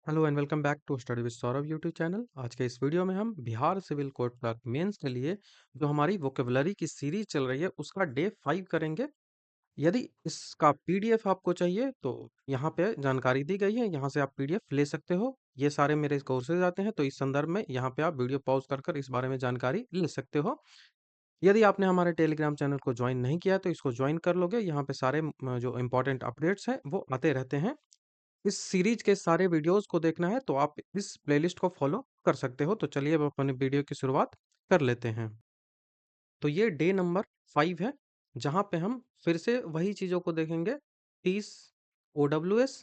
Hello and welcome back to study with Saurabh YouTube channel. आज के इस वीडियो में हम Bihar civil court clerk mains के लिए जो हमारी वोकेबलरी की सीरीज चल रही है उसका डे 5 करेंगे। यदि इसका पीडीएफ आपको चाहिए तो यहाँ पे जानकारी दी गई है, यहाँ से आप पीडीएफ ले सकते हो। ये सारे मेरे कोर्सेज आते हैं तो इस संदर्भ में यहाँ पे आप वीडियो पॉज कर कर इस बारे में जानकारी ले सकते हो। यदि आपने हमारे टेलीग्राम चैनल को ज्वाइन नहीं किया तो इसको ज्वाइन कर लोगे। यहाँ पे सारे जो इम्पोर्टेंट अपडेट्स हैं वो आते रहते हैं। इस सीरीज के सारे वीडियोस को देखना है तो आप इस प्लेलिस्ट को फॉलो कर सकते हो। तो चलिए अब अपने वीडियो की शुरुआत कर लेते हैं। तो ये डे नंबर 5 है, जहाँ पे हम फिर से वही चीज़ों को देखेंगे। 30 OWS,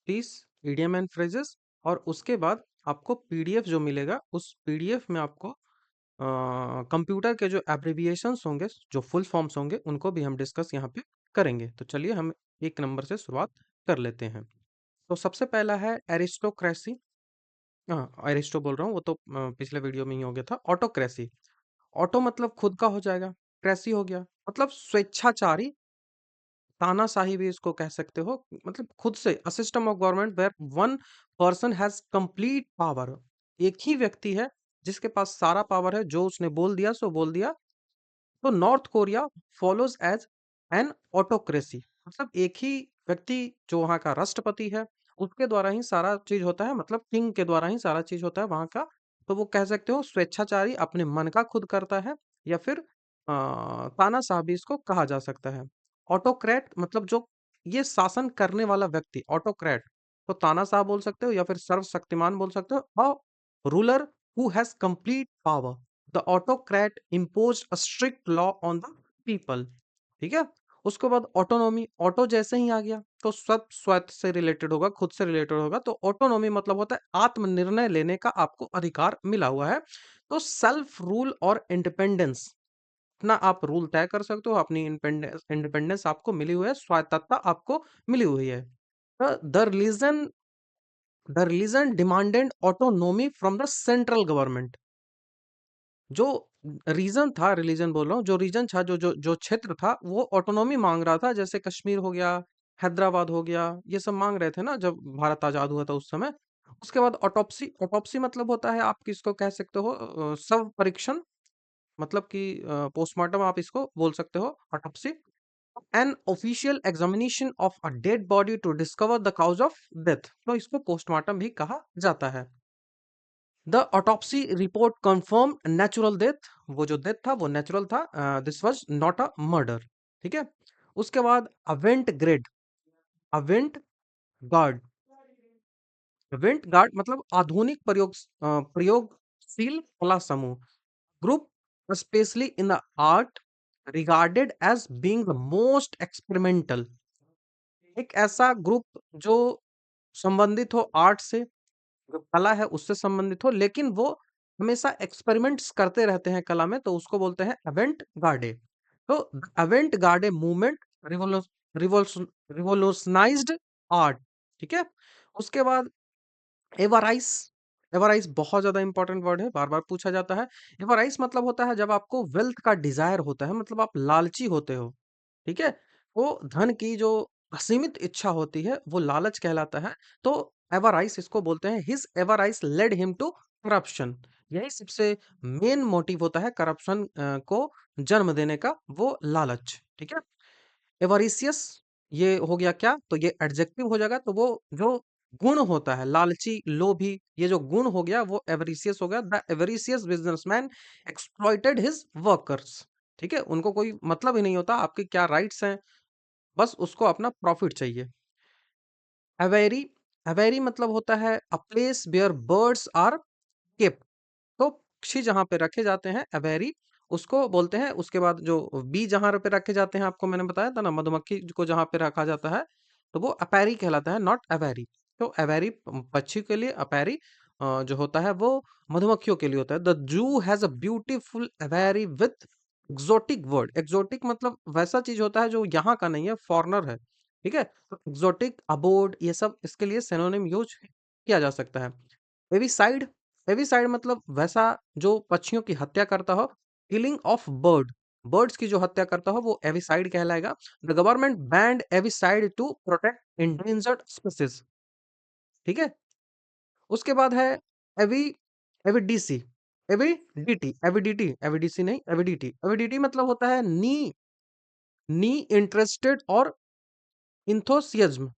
30 इडियम एंड फ्रेजेस, और उसके बाद आपको पीडीएफ जो मिलेगा उस पीडीएफ में आपको कंप्यूटर के जो एब्रिविएशंस होंगे, जो फुल फॉर्म्स होंगे, उनको भी हम डिस्कस यहाँ पे करेंगे। तो चलिए हम एक नंबर से शुरुआत कर लेते हैं। तो सबसे पहला है एरिस्टोक्रेसी। हाँ, एरिस्टो बोल रहा हूँ, वो तो पिछले वीडियो में ही हो गया था। ऑटोक्रेसी, ऑटो मतलब खुद का हो जाएगा, क्रेसी हो गया मतलब स्वेच्छाचारी, तानाशाही भी इसको कह सकते हो। मतलब खुद से, a system of government where one person has complete power. एक ही व्यक्ति है जिसके पास सारा पावर है, जो उसने बोल दिया सो बोल दिया। तो North Korea follows as an autocracy, मतलब एक ही व्यक्ति जो वहाँ का राष्ट्रपति है उसके द्वारा ही सारा चीज होता है, मतलब किंग के द्वारा ही सारा चीज होता है वहाँ का। तो वो कह सकते हो स्वेच्छाचारी, अपने मन का खुद करता है, या फिर तानाशाह भी इसको कहा जा सकता है। ऑटोक्रेट मतलब जो ये शासन करने वाला व्यक्ति, ऑटोक्रेट। तो तानाशाह बोल सकते हो या फिर सर्वशक्तिमान बोल सकते हो। A ruler who has complete power, the autocrat impose a strict law on the people. ठीक है। उसके बाद ऑटोनॉमी, ऑटो जैसे ही आ गया तो सब स्वत से रिलेटेड होगा, खुद से रिलेटेड होगा। तो ऑटोनॉमी मतलब होता है आत्मनिर्णय लेने का आपको अधिकार मिला हुआ है। तो सेल्फ रूल और इंडिपेंडेंस, अपना आप रूल तय कर सकते हो, अपनी इंडिपेंडेंस इंडिपेंडेंस आपको मिली हुई है, स्वायत्तता आपको मिली हुई है। The religion demanded autonomy from the central government. जो रीजन था, रिलीजन बोल रहा हूँ, जो रीजन था, जो क्षेत्र था, वो ऑटोनॉमी मांग रहा था। जैसे कश्मीर हो गया, हैदराबाद हो गया, ये सब मांग रहे थे ना जब भारत आजाद हुआ था उस समय। उसके बाद ऑटोप्सी, ऑटोप्सी मतलब होता है, आप किसको कह सकते हो, शव परीक्षण, मतलब कि पोस्टमार्टम आप इसको बोल सकते हो, autopsy. An official examination of a dead body to discover the cause of death, तो इसको पोस्टमार्टम भी कहा जाता है। The autopsy report confirm natural death, वो जो डेथ था वो नेचुरल था, this was not a murder. ठीक है। उसके बाद avant grade, avant garde, avant garde मतलब आधुनिक प्रयोगशील कला समूह, group specially in the art regarded as being the most experimental. एक ऐसा ग्रुप जो संबंधित हो आर्ट से, जो कला है उससे संबंधित हो, लेकिन वो हमेशा एक्सपेरिमेंट्स करते रहते हैं कला में, तो उसको बोलते हैं अवेंट गार्डे। तो अवेंट गार्डे मूवमेंट रिवोल्यूशनाइज्ड आर्ट। ठीक है। उसके बाद एवराइस, एवराइस बहुत ज्यादा इंपॉर्टेंट वर्ड है, बार बार पूछा जाता है। एवराइस मतलब होता है जब आपको वेल्थ का डिजायर होता है, मतलब आप लालची होते हो। ठीक है। वो धन की जो असीमित इच्छा होती है वो लालच कहलाता है। तो एवराइस इसको बोलते हैं। His avarice led him to corruption, यही सबसे मेन मोटिव होता है करप्शन को जन्म देने का, वो लालच। ठीक है। एवरिशियस, ये हो गया क्या, तो ये एडजेक्टिव हो जाएगा। तो वो जो गुण होता है, लालची, लोभी, ये जो गुण हो गया वो एवरिशियस हो गया। The avaricious businessman exploited his workers. ठीक है। उनको कोई मतलब ही नहीं होता आपके क्या राइट्स हैं, बस उसको अपना प्रॉफिट चाहिए। अवेरी, अवेरी मतलब होता है a place where birds are kept, तो पक्षी जहाँ पे रखे जाते हैं, अवेरी उसको बोलते हैं। उसके बाद जो बी जहाँ पे रखे जाते हैं, आपको मैंने बताया था ना, मधुमक्खी को जहाँ पे रखा जाता है, तो वो अपैरी कहलाता है, नॉट अवेरी। तो अवेरी पक्षी के लिए, अपैरी जो होता है वो मधुमक्खियों के लिए होता है। The zoo has a beautiful aviary with exotic bird, exotic मतलब वैसा चीज होता है जो यहाँ का नहीं है, फॉरनर है। ठीक है। तो एक्सोटिक, अबोर्ड, ये सब इसके लिए सिनोनिम यूज किया जा सकता है। एविसाइड, एविसाइड मतलब वैसा जो पक्षियों की हत्या करता हो। किलिंग ऑफ बर्ड, बर्ड्स की जो हत्या करता हो वो एविसाइड कहलाएगा। The government banned avicide to protect endangered species. ठीक है। उसके बाद है एवी एवीडीसी एवीडीटी नहीं, एवीडीटी मतलब होता है नी इंटरेस्टेड और इंथुसियाज्म,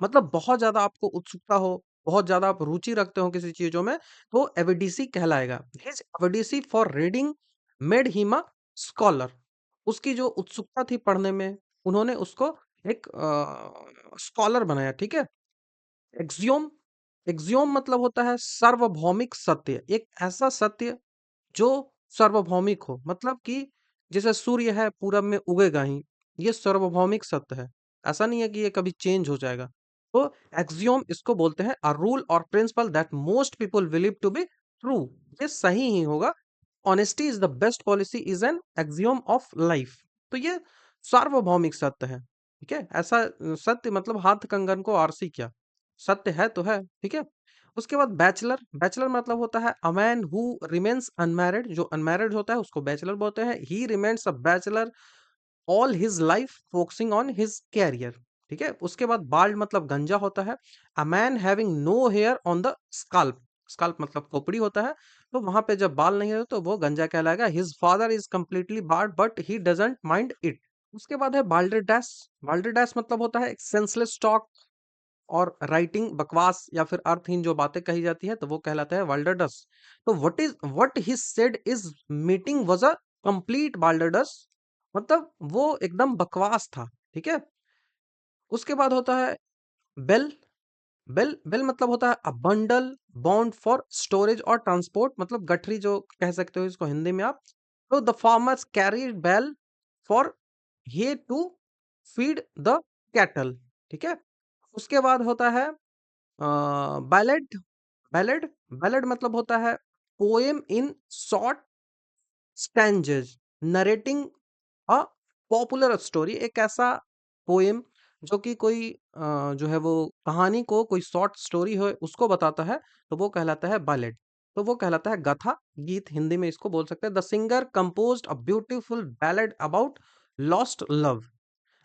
मतलब बहुत ज्यादा आपको उत्सुकता हो, बहुत ज्यादा आप रुचि रखते हो किसी चीजों में, तो एवीडीसी कहलाएगा। His एवीडीसी for reading made him a scholar. उसकी जो उत्सुकता थी पढ़ने में, उन्होंने उसको एक स्कॉलर बनाया, ठीक है। एक्सियोम एक्सियोम मतलब होता है सार्वभौमिक सत्य, एक ऐसा सत्य जो सार्वभौमिक हो, मतलब कि जैसे सूर्य है पूरब में उगेगा ही, ये सार्वभौमिक सत्य है, ऐसा नहीं है कि ये कभी चेंज हो जाएगा। तो एक्सियोम इसको बोलते हैं, अ रूल और principle that most people believe to be true, ये सही ही होगा। Honesty is the best policy is an axiom of life. तो ये सार्वभौमिक सत्य है, ठीक है। ऐसा सत्य मतलब हाथ कंगन को आरसी क्या, सत्य है तो है, ठीक है। उसके बाद बैचलर, बैचलर मतलब होता है a man who remains unmarried, जो अनमैरिड होता है उसको बैचलर बोलते हैं। He remains a bachelor all his life focusing on his career, ठीक है। उसके बाद बाल्ड मतलब गंजा होता है। A man having no hair on the scalp, scalp मतलब खोपड़ी होता है, तो वहां पे जब बाल नहीं है तो वो गंजा कहलाएगा। His father is completely bald but he doesn't mind it. उसके बाद है बाल्डरडेस, बाल्डरडेस मतलब होता है सेंसलेस टॉक और राइटिंग बकवास या फिर अर्थहीन जो बातें कही जाती है, तो वो कहलाता है वाल्डरडस। तो what he said is meeting was a complete balderdash, मतलब वो एकदम बकवास था, ठीक है। उसके बाद होता है बेल, बेल मतलब होता है a bundle bound for storage और ट्रांसपोर्ट, मतलब गठरी जो कह सकते हो इसको हिंदी में आप। तो the farmers carried bale for hay to feed the cattle, ठीक है। उसके बाद होता है बैलेड, बैलेड बैलेड मतलब होता है poem in short stanzas narrating a popular story, एक ऐसा पोएम जो कि कोई जो है वो कहानी को कोई शॉर्ट स्टोरी है उसको बताता है, तो वो कहलाता है बैलेड। तो वो कहलाता है गाथा, गीत हिंदी में इसको बोल सकते हैं। The singer composed a beautiful ballad about lost love.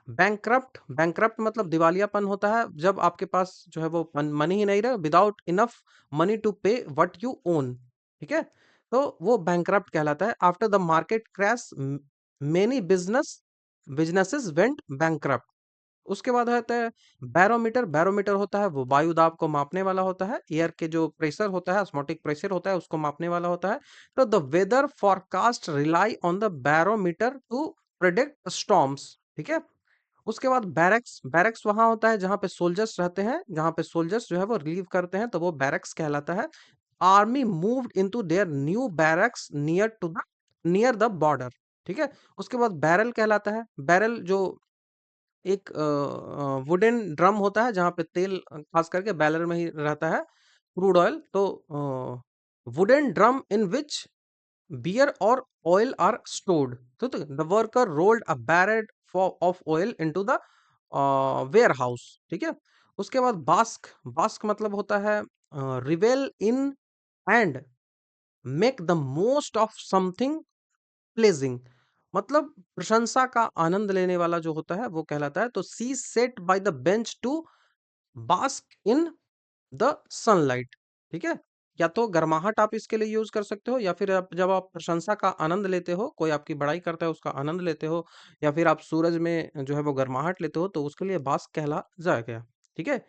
Bankrupt, bankrupt मतलब दिवालियापन होता है जब आपके पास जो है वो मनी ही नहीं रहे, विदाउट इनफ मनी टू पे व्हाट यू ओन, ठीक है। तो वो बैंकरप्ट कहलाता है। After the market crash many businesses went bankrupt. उसके बाद होता है बैरोमीटर, बैरोमीटर होता है वो वायु दाब को मापने वाला होता है, एयर के जो प्रेशर होता है ऑस्मोटिक प्रेशर होता है उसको मापने वाला होता है। तो the weather forecast rely on the barometer to predict storms, ठीक है। उसके बाद बैरक्स, बैरक्स वहां होता है जहां पे सोल्जर्स रहते हैं, जहां पे सोल्जर्स जो है वो रिलीव करते हैं, तो वो बैरक्स कहलाता है। Army moved into their new barracks near the border, ठीक है। उसके बाद बैरल कहलाता है, बैरल जो एक वुडन ड्रम होता है जहां पे तेल खास करके बैरल में ही रहता है, क्रूड ऑयल। तो wooden drum in which beer or oil are stored, तो the worker rolled a barrel of oil into the warehouse, ठीक है। उसके बाद बास्क, बास्क मतलब होता है revel in and make the most of something pleasing, मतलब प्रशंसा का आनंद लेने वाला जो होता है वो कहलाता है। तो she sat by the bench to bask in the sunlight, ठीक है। या तो गर्माहट आप इसके लिए यूज कर सकते हो, या फिर आप जब आप प्रशंसा का आनंद लेते हो, कोई आपकी बड़ाई करता है उसका आनंद लेते हो, या फिर आप सूरज में जो है वो गर्माहट लेते हो, तो उसके लिए बास्क कहला जाएगा, ठीक है।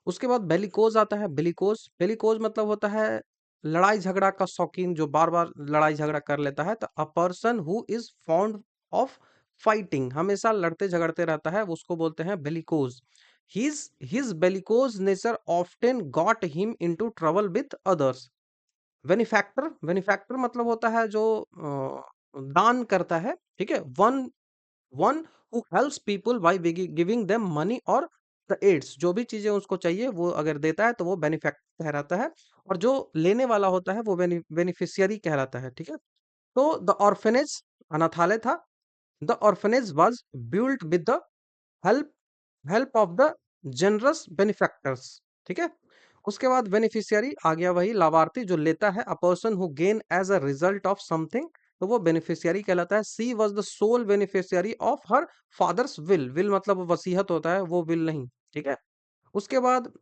उसके बाद बेलिकोज आता है, बेलिकोज, बेलिकोज मतलब होता है लड़ाई झगड़ा का शौकीन जो बार बार लड़ाई झगड़ा कर लेता है। तो अ person who is fond of fighting, हमेशा लड़ते झगड़ते रहता है, उसको बोलते हैं bellicose. His bellicose nature often got him into trouble with others. Benefactor, benefactor मतलब होता है जो दान करता है, ठीक है। One one who helps people by giving them money और द एड्स, जो भी चीजें उसको चाहिए वो अगर देता है तो वो बेनिफैक्टर कहलाता है। और जो लेने वाला होता है वो बेनिफिशियरी कहलाता है, ठीक है। तो द ऑर्फेनेज अनाथालय था। The orphanage was built with the help help of the generous benefactors, ठीक है। उसके बाद बेनिफिशियरी आ गया, वही लाभार्थी जो लेता है। A person who gain as a result of something, तो वो बेनिफिशियरी कहलाता है। She was the sole beneficiary of her father's will, will मतलब वसीयत होता है, वो विल नहीं, ठीक है। उसके बाद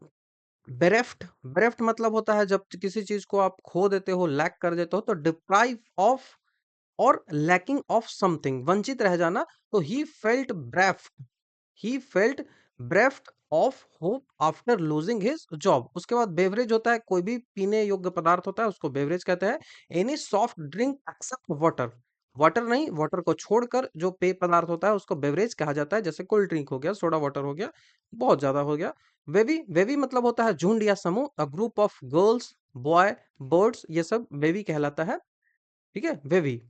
बेरेफ्ट, बेरेफ्ट मतलब होता है जब किसी चीज को आप खो देते हो, लैक कर देते हो, तो डिप्राइव ऑफ और लैकिंग ऑफ समथिंग, वंचित रह जाना। तो he felt bereft of hope after losing his job. उसके बाद बेवरेज होता है, कोई भी पीने योग्य पदार्थ होता है उसको बेवरेज कहते हैं। Any soft drink except water, water नहीं, वाटर को छोड़कर जो पेय पदार्थ होता है उसको बेवरेज कहा जाता है, जैसे कोल्ड ड्रिंक हो गया, सोडा वाटर हो गया, बहुत ज्यादा हो गया। वेवी, वेवी मतलब होता है झुंड या समूह, a group of girls, boy, birds, ये सब वेवी कहलाता है। ठीक है, वेवी।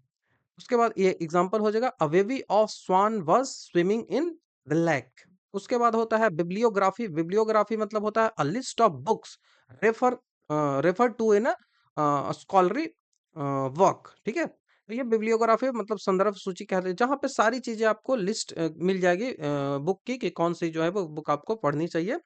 उसके बाद ये एग्जांपल हो जाएगा, a bevy of swan was swimming in the lake. उसके बाद होता है बिब्लियोग्राफी, बिब्लियोग्राफी मतलब होता है a list of books refer refer to in a scholarly work. ठीक है, तो ये बिब्लियोग्राफी मतलब संदर्भ सूची कहते हैं, जहाँ पे सारी चीजें आपको लिस्ट मिल जाएगी बुक की, कि कौन सी जो है वो बुक आपको पढ़नी चाहिए।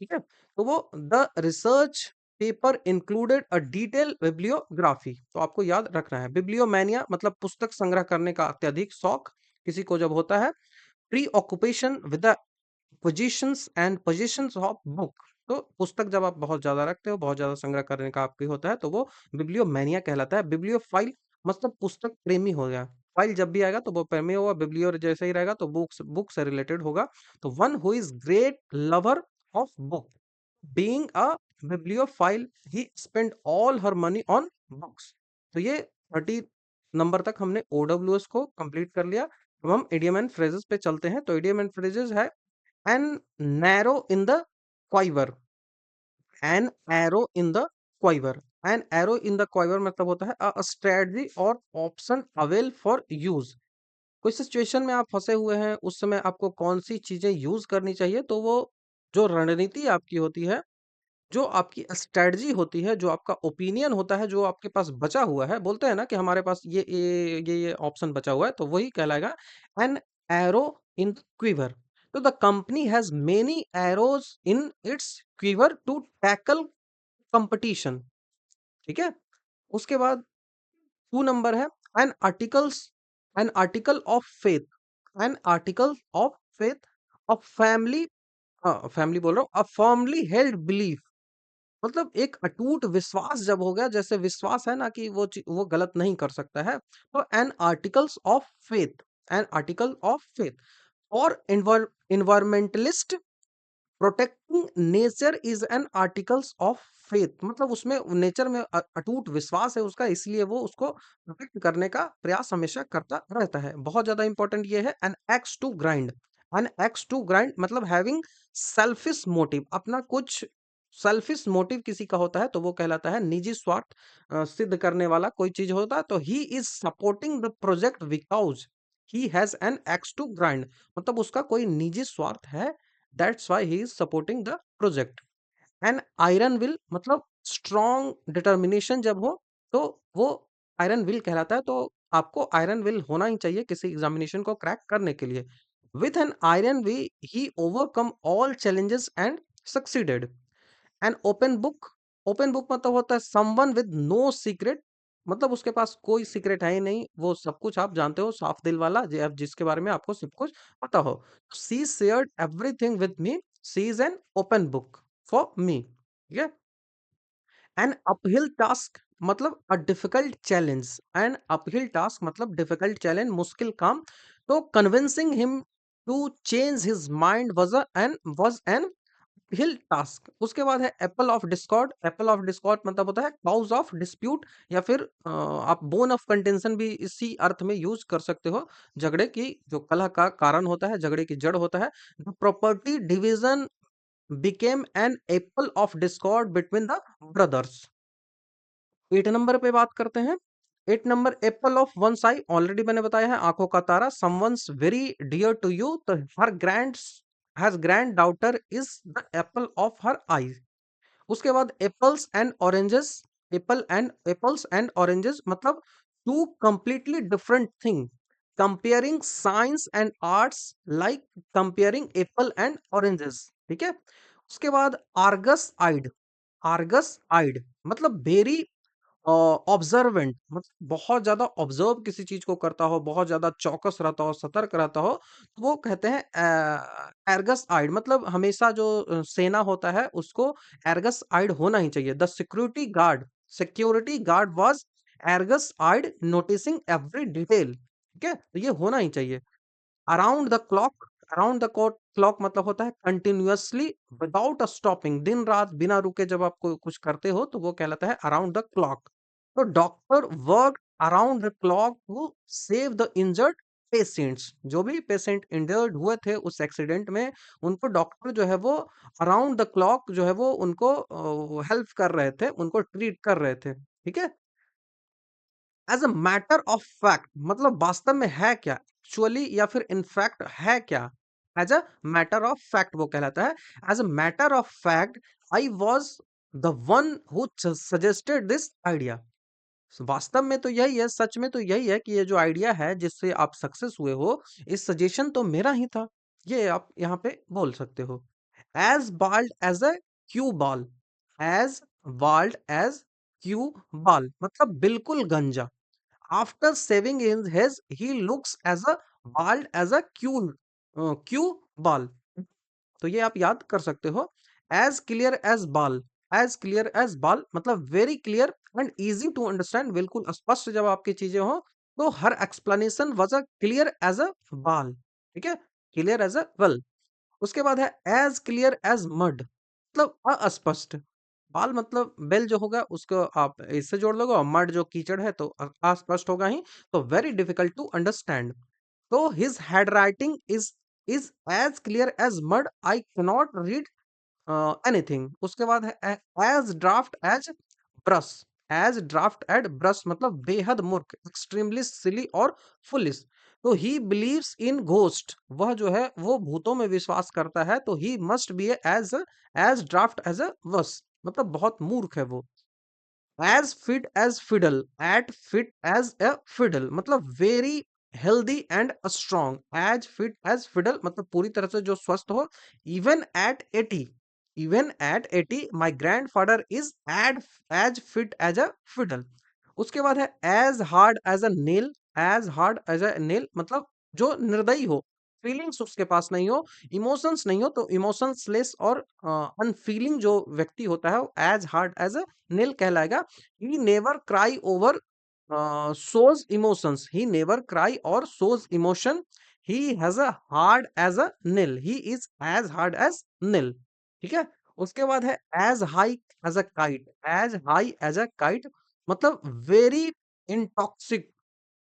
ठीक है, तो वो the research paper included a detail bibliography, तो आपको याद रखना है। बिब्लियोमैनिया मतलब पुस्तक संग्रह करने का अत्यधिक शौक किसी को जब होता है। Pre occupation with the positions of book, तो पुस्तक जब आप बहुत ज्यादा रखते हो, बहुत ज्यादा संग्रह करने का आपकी होता है, तो वो बिब्लियोमैनिया कहलाता है। बिब्लियोफाइल मतलब पुस्तक प्रेमी हो गया, फाइल जब भी आएगा तो वो प्रेमी होगा, बिब्लियो जैसे ही रहेगा तो बुक से रिलेटेड होगा। तो one who is great lover of book, being a bibliophile, he spent all her money on books। तो ये 30 नंबर तक हमने OWS को कंप्लीट कर लिया। अब हम इडियम एंड फ्रेजेस पे चलते हैं। तो इडियम एंड फ्रेजेस है, an arrow in the quiver, an arrow in the quiver. An arrow in the quiver मतलब होता है अ स्ट्रेटजी और ऑप्शन अवेल फॉर यूज। कोई सिचुएशन में आप फंसे हुए हैं, उस समय आपको कौन सी चीजें यूज करनी चाहिए, तो वो जो रणनीति आपकी होती है, जो आपकी स्ट्रेटजी होती है, जो आपका ओपिनियन होता है, जो आपके पास बचा हुआ है, बोलते हैं ना कि हमारे पास ये ऑप्शन बचा हुआ है, तो वही कहलाएगा एन एरो इन क्वीवर। तो the company has many arrows in its quiver to tackle competition. ठीक है, उसके बाद 2 नंबर है, an articles an article of faith, an article of faith of family, family बोल रहा हूँ, अ फर्मली हेल्ड बिलीफ, मतलब एक अटूट विश्वास जब हो गया, जैसे विश्वास है ना कि वो गलत नहीं कर सकता है, तो an articles of faith, an article of faith. और environmentalist, protecting nature is an articles of faith, मतलब उसमें नेचर में अटूट विश्वास है उसका, इसलिए वो उसको प्रोटेक्ट करने का प्रयास हमेशा करता रहता है। बहुत ज्यादा इंपॉर्टेंट ये है, an axe to grind, an axe to grind मतलब हैविंग सेल्फिश मोटिव, अपना कुछ सेल्फिश मोटिव किसी का होता है तो वो कहलाता है निजी स्वार्थ सिद्ध करने वाला कोई चीज होता है। तो he is supporting the project because he has an axe to grind, मतलब उसका कोई निजी स्वार्थ है, that's why he is supporting the project. And iron will मतलब स्ट्रॉन्ग डिटर्मिनेशन जब हो, तो वो आयरन विल कहलाता है। तो आपको आयरन विल होना ही चाहिए किसी एग्जामिनेशन को क्रैक करने के लिए। With an iron will he overcome all challenges and succeeded. An open book, open book मतलब होता है समवन विद नो सीक्रेट, मतलब उसके पास कोई सीक्रेट है ही नहीं, वो सब कुछ आप जानते हो, साफ दिल वाला जिसके बारे में आपको सब कुछ पता हो। She shared everything with me, she is an open book for me. ठीक है, एन अपहिल टास्क मतलब a difficult challenge, an uphill task मतलब डिफिकल्ट चैलेंज, मुश्किल काम। तो convincing him to change his mind was an hill task. उसके बाद है apple of discord, apple of discord मतलब होता है काउज ऑफ डिस्प्यूट, या फिर आप बोन ऑफ कंटेंशन भी इसी अर्थ में यूज कर सकते हो, झगड़े की जो कलह का कारण होता है, झगड़े की जड़ होता है। The property division became an apple of discord between the brothers. 8 number पे बात करते हैं। 8 number, apple of one's eye, already मैंने बताया है, आंखों का तारा। Someone very dear to you, तो her grand has granddaughter is the apple of her eye. उसके बाद apples and oranges, apples and oranges मतलब two completely different thing, comparing science and arts like comparing Apple and oranges. ठीक है, उसके बाद Argus आइड, Argus आइड मतलब very observant, मतलब बहुत ज्यादा ऑब्जर्व किसी चीज को करता हो, बहुत ज्यादा चौकस रहता हो, सतर्क रहता हो, तो वो कहते हैं एर्गस आइड, मतलब हमेशा जो सेना होता है उसको एर्गस आइड होना ही चाहिए। The security guard was Argus eyed, noticing every detail. ठीक है, तो ये होना ही चाहिए। Around the clock, around the clock मतलब होता है कंटिन्यूअसली विदाउट स्टॉपिंग, दिन रात बिना रुके जब आप कुछ करते हो तो वो कहलाता है अराउंड द क्लॉक। तो doctor work around the clock to save the injured patients, जो भी पेशेंट इंजर्ड हुए थे उस एक्सीडेंट में, उनको डॉक्टर जो है वो अराउंड द क्लॉक जो है वो उनको हेल्प कर रहे थे, उनको ट्रीट कर रहे थे। ठीक है, as a matter of fact मतलब वास्तव में है क्या, एक्चुअली या फिर इनफैक्ट है क्या, as a matter of fact वो कहलाता है। As a matter of fact I was the one who suggested this idea. वास्तव में तो यही है, सच में तो यही है कि ये जो आइडिया है जिससे आप सक्सेस हुए हो, इस सजेशन तो मेरा ही था। ये आप यहाँ पे बोल सकते हो। As bald as a cue ball, as bald as cue ball मतलब बिल्कुल गंजा। After saving his head, he looks as a bald as a cue ball। तो ये आप याद कर सकते हो। As clear as ball, as clear as ball मतलब very clear and easy to understand, बिल्कुल स्पष्ट जब आपकी चीजें हो तो हर explanation was a clear as a ball। ठीक है, clear as a well। उसके बाद है as clear as mud मतलब अस्पष्ट। बाल मतलब बेल जो होगा उसको आप इससे जोड़ लोगे, और मड जो कीचड़ है तो अस्पष्ट होगा ही, तो वेरी डिफिकल्ट टू अंडरस्टैंड। तो his handwriting is as clear as mud, I cannot read anything. उसके बाद है as draft as brush, as daft as brush मतलब बेहद मूर्ख, एक्सट्रीमली सिली और फुलिश। तो ही बिलीव्स इन घोस्ट, वह जो है वो भूतों में विश्वास करता है, तो he must be as draft as a brush मतलब बहुत मूर्ख है वो। As fit as fiddle, at fit as a fiddle मतलब very healthy and strong. As fit as fiddle मतलब पूरी तरह से जो स्वस्थ हो। Even at 80, even at 80 my grandfather is add as fit as a fiddle. उसके बाद है as hard as a nail, as hard as a nail मतलब जो निर्दयी हो, फीलिंग्स उसके पास नहीं हो, इमोशंस नहीं हो, तो इमोशंसलेस और अनफीलिंग जो व्यक्ति होता है वो as hard as a nail कहलाएगा। He never cry over shows emotions, he never cry or shows emotion, he has a hard as a nail, he is as hard as nail। ठीक है, उसके बाद है as high as a kite, as high as a kite मतलब very इंटॉक्सिक,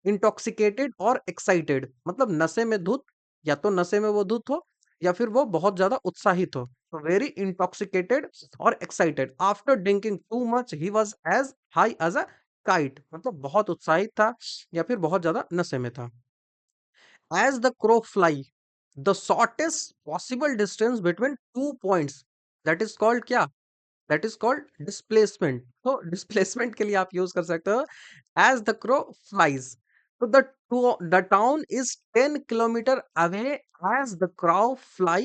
intoxicated और excited मतलब नशे में धुत, या तो नशे में वो धुत हो या फिर वो बहुत ज्यादा उत्साहित हो। तो वेरी इंटॉक्सिकेटेड और excited. After drinking too much he was as high as a kite मतलब बहुत उत्साहित था या फिर बहुत ज्यादा नशे में था। As the crow fly, the shortest possible distance between two points, that is called क्या, दैट इज कॉल्ड डिस्प्लेसमेंट। तो डिस्प्लेसमेंट के लिए आप यूज कर सकते हो as the crow flies। So the town is 10 kilometer away as the crow fly,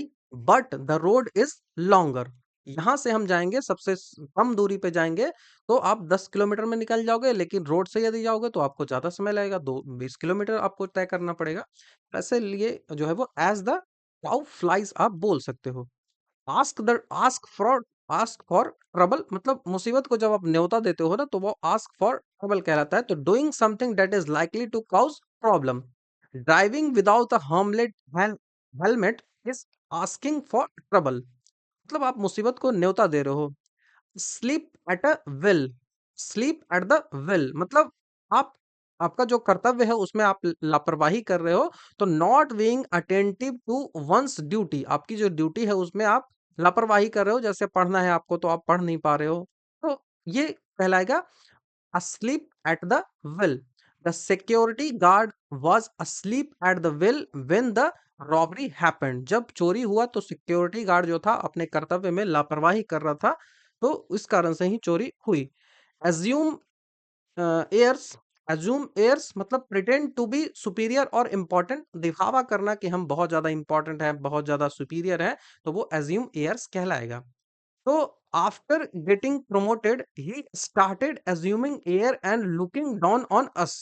but the road is longer। यहाँ से हम जाएंगे सबसे कम दूरी पे जाएंगे, तो आप 10 किलोमीटर में निकल जाओगे, लेकिन रोड से यदि जाओगे तो आपको ज्यादा समय लगेगा, 20 किलोमीटर आपको तय करना पड़ेगा। ऐसे लिए जो है वो एज द crow flies आप बोल सकते हो। आस्क फॉर ट्रबल मतलब मुसीबत को जब आप न्योता देते हो ना तो वो आस्क फॉर ट्रबल कहलाता है। तो doing something that is likely to cause problem, driving without a helmet is asking for trouble मतलब आप मुसीबत को न्योता दे रहे हो। Sleep at a well, sleep at the well मतलब आप, आपका जो कर्तव्य है उसमें आप लापरवाही कर रहे हो। तो not being attentive to one's duty, आपकी जो ड्यूटी है उसमें आप लापरवाही कर रहे हो, जैसे पढ़ना है आपको तो आप पढ़ नहीं पा रहे हो, तो ये कहलाएगा asleep at the wheel। The security guard was asleep at the wheel when the robbery happened। जब चोरी हुआ तो सिक्योरिटी गार्ड जो था अपने कर्तव्य में लापरवाही कर रहा था, तो इस कारण से ही चोरी हुई। assume एयर्स, assume एयर्स मतलब pretend to be superior और important, दिखावा करना कि हम बहुत ज्यादा इंपॉर्टेंट हैं, बहुत ज्यादा सुपीरियर हैं, तो वो assume एयर्स कहलाएगा। तो after getting promoted he started assuming air and looking down on us.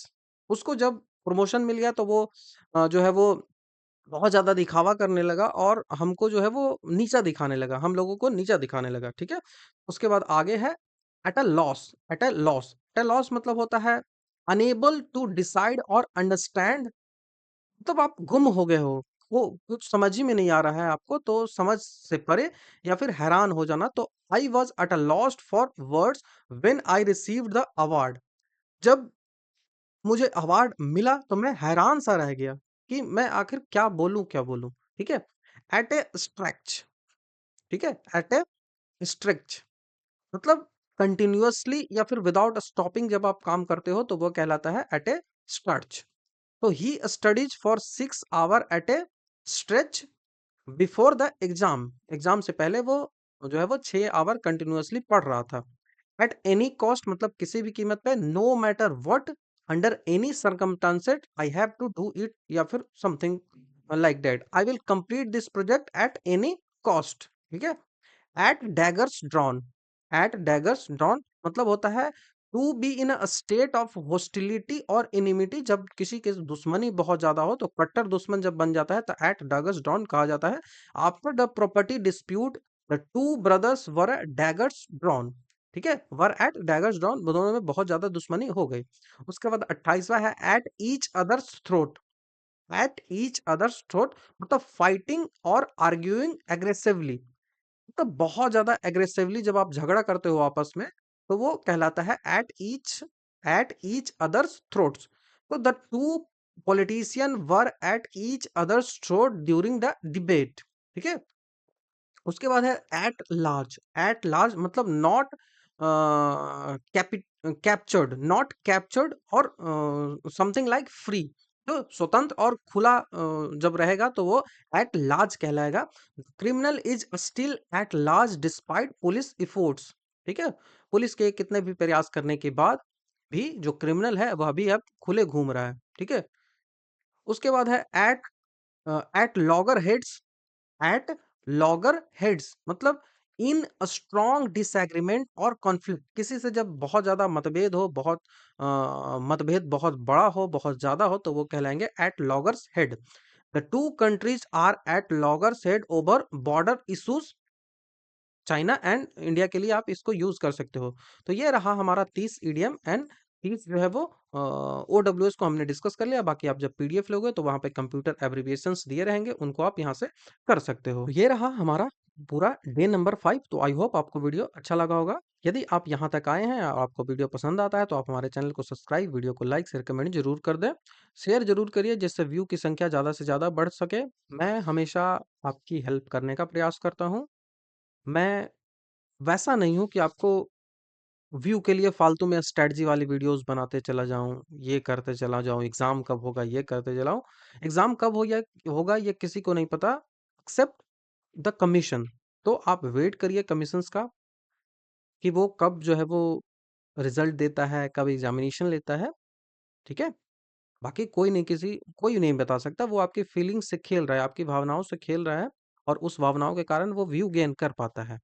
उसको जब प्रमोशन मिल गया तो वो जो है वो बहुत ज़्यादा दिखावा करने लगा और हमको जो है वो नीचा दिखाने लगा, हम लोगों को नीचा दिखाने लगा, ठीक है? उसके बाद आगे है at a loss, at a loss, at a loss मतलब होता है अनेबल टू डिसाइड और अंडरस्टैंड, मतलब आप गुम हो गए हो, वो कुछ समझ ही में नहीं आ रहा है आपको, तो समझ से परे या फिर हैरान हो जाना। तो I was at a loss for words when I received the award. जब मुझे अवार्ड मिला तो मैं हैरान सा रह गया कि मैं आखिर क्या बोलूं, क्या बोलूं, ठीक है? एट ए स्ट्रेच, ठीक है, एट ए स्ट्रेच मतलब कंटिन्यूअसली या फिर विदाउट स्टॉपिंग जब आप काम करते हो तो वो कहलाता है एट ए स्ट्रेच। तो he studies for 6 hour at a stretch before the exam, exam से पहले वो जो है वो 6 आवर कंटिन्यूअसली पढ़ रहा था। एट एनी कॉस्ट मतलब किसी भी कीमत पे, no matter what, under any circumstances I have to do it या फिर something like that, I will complete this project at any cost, ठीक है? At daggers drawn, at daggers drawn मतलब होता है to be in a state of hostility और enmity, जब किसी के दुश्मनी बहुत ज्यादा हो तो कट्टर दुश्मन जब बन जाता है तो एट डैगर्स ड्रॉन कहा जाता है। After the property dispute the two brothers were daggers drawn, ठीक है, वर एट डैगर्स ड्रॉन, दोनों में बहुत ज्यादा दुश्मनी हो गई। उसके बाद 28वां है at each others throat, at each others throat मतलब फाइटिंग और आर्ग्यूइंग एग्रेसिवली, तो बहुत ज्यादा एग्रेसिवली जब आप झगड़ा करते हो आपस में तो वो कहलाता है एट ईच अदर्स थ्रोट्स। तो the two politician were at each others throat during the debate, ठीक है? उसके बाद है एट लार्ज, एट लार्ज मतलब नॉट कैप्चर्ड, नॉट कैप्चर्ड और समथिंग लाइक फ्री, तो स्वतंत्र और खुला जब रहेगा तो वो एट लार्ज कहलाएगा। Criminal is still at large despite police efforts, ठीक है, पुलिस के कितने भी प्रयास करने के बाद भी जो क्रिमिनल है वह भी अब खुले घूम रहा है, ठीक है? उसके बाद है at loggerheads, at loggerheads मतलब इन स्ट्रॉन्ग डिसएग्रीमेंट और कॉन्फ्लिक्ट, किसी से जब बहुत ज्यादा मतभेद हो, बहुत मतभेद बहुत बड़ा हो, बहुत ज्यादा हो तो वो कहलाएंगे at loggerheads. The two countries are at loggerheads over border issues, China and India के लिए आप इसको यूज कर सकते हो। तो ये रहा हमारा 30 ईडीएम एंड 30 जो है वो ओडब्ल्यूएस को हमने डिस्कस कर लिया। बाकी आप जब पीडीएफ लोगे तो वहां पे कंप्यूटर एब्रिविएशंस दिए रहेंगे, उनको आप यहाँ से कर सकते हो। ये रहा हमारा पूरा डे नंबर 5। तो आई होप आपको वीडियो अच्छा लगा होगा। यदि आप यहाँ तक आए हैं और आपको वीडियो पसंद आता है तो आप हमारे चैनल को सब्सक्राइब, वीडियो को लाइक शेयर कमेंट जरूर कर दें, शेयर जरूर करिए जिससे व्यू की संख्या ज़्यादा से ज़्यादा बढ़ सके। मैं हमेशा आपकी हेल्प करने का प्रयास करता हूँ। मैं वैसा नहीं हूँ कि आपको व्यू के लिए फालतू में स्ट्रेटजी वाली वीडियोस बनाते चला जाऊं, ये करते चला जाऊं, एग्जाम कब होगा ये करते चलाऊं। एग्जाम कब हो या होगा ये किसी को नहीं पता एक्सेप्ट द कमीशन। तो आप वेट करिए कमीशंस का कि वो कब जो है वो रिजल्ट देता है, कब एग्जामिनेशन लेता है, ठीक है? बाकी कोई नहीं बता सकता, वो आपकी फीलिंग्स से खेल रहा है, आपकी भावनाओं से खेल रहा है और उस भावनाओं के कारण वो व्यू गेन कर पाता है,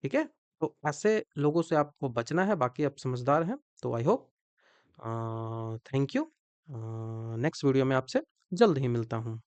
ठीक है? तो ऐसे लोगों से आपको बचना है, बाकी आप समझदार हैं। तो I hope, thank you. Next video में आपसे जल्द ही मिलता हूँ।